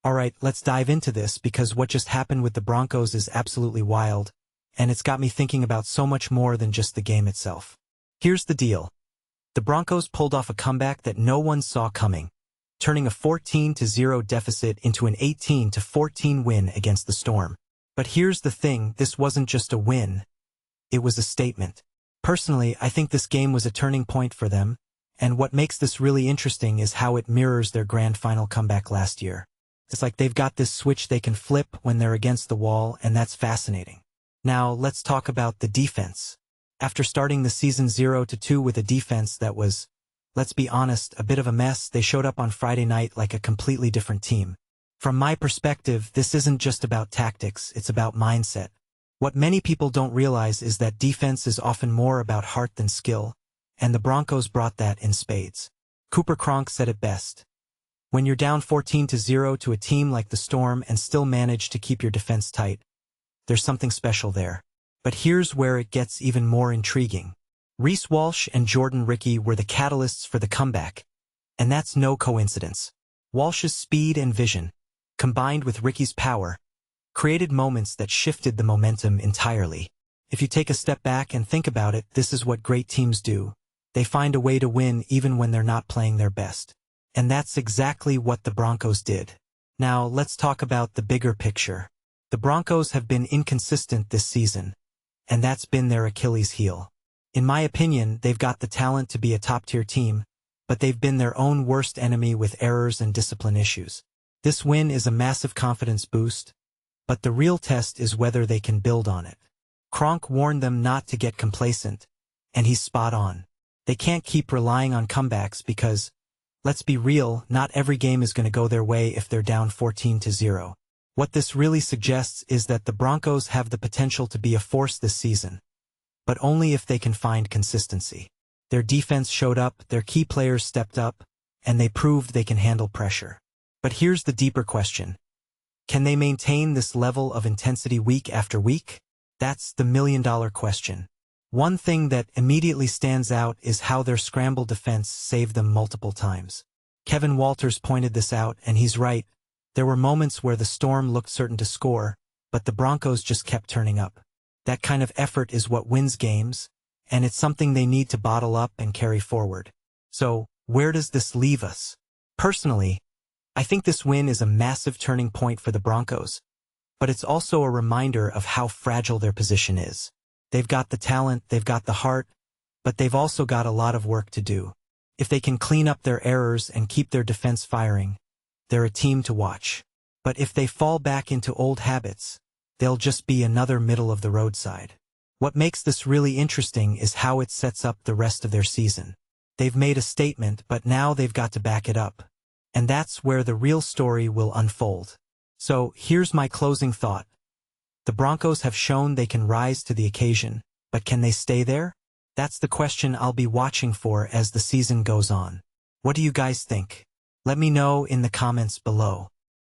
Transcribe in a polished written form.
Alright, let's dive into this because what just happened with the Broncos is absolutely wild, and it's got me thinking about so much more than just the game itself. Here's the deal. The Broncos pulled off a comeback that no one saw coming, turning a 14-0 deficit into an 18-14 win against the Storm. But here's the thing, this wasn't just a win, it was a statement. Personally, I think this game was a turning point for them, and what makes this really interesting is how it mirrors their Grand Final comeback last year. It's like they've got this switch they can flip when they're against the wall, and that's fascinating. Now, let's talk about the defense. After starting the season 0-2 with a defense that was, let's be honest, a bit of a mess, they showed up on Friday night like a completely different team. From my perspective, this isn't just about tactics, it's about mindset. What many people don't realize is that defense is often more about heart than skill, and the Broncos brought that in spades. Cooper Cronk said it best. When you're down 14-0 to a team like the Storm and still manage to keep your defense tight, there's something special there. But here's where it gets even more intriguing. Reece Walsh and Riki were the catalysts for the comeback, and that's no coincidence. Walsh's speed and vision, combined with Riki's power, created moments that shifted the momentum entirely. If you take a step back and think about it, this is what great teams do. They find a way to win even when they're not playing their best. And that's exactly what the Broncos did. Now, let's talk about the bigger picture. The Broncos have been inconsistent this season, and that's been their Achilles heel. In my opinion, they've got the talent to be a top-tier team, but they've been their own worst enemy with errors and discipline issues. This win is a massive confidence boost, but the real test is whether they can build on it. Cronk warned them not to get complacent, and he's spot on. They can't keep relying on comebacks because, let's be real, not every game is going to go their way if they're down 14-0. What this really suggests is that the Broncos have the potential to be a force this season, but only if they can find consistency. Their defense showed up, their key players stepped up, and they proved they can handle pressure. But here's the deeper question. Can they maintain this level of intensity week after week? That's the million-dollar question. One thing that immediately stands out is how their scramble defense saved them multiple times. Kevin Walters pointed this out, and he's right. There were moments where the Storm looked certain to score, but the Broncos just kept turning up. That kind of effort is what wins games, and it's something they need to bottle up and carry forward. So, where does this leave us? Personally, I think this win is a massive turning point for the Broncos, but it's also a reminder of how fragile their position is. They've got the talent, they've got the heart, but they've also got a lot of work to do. If they can clean up their errors and keep their defense firing, they're a team to watch. But if they fall back into old habits, they'll just be another middle-of-the-road side. What makes this really interesting is how it sets up the rest of their season. They've made a statement, but now they've got to back it up. And that's where the real story will unfold. So, here's my closing thought. The Broncos have shown they can rise to the occasion, but can they stay there? That's the question I'll be watching for as the season goes on. What do you guys think? Let me know in the comments below.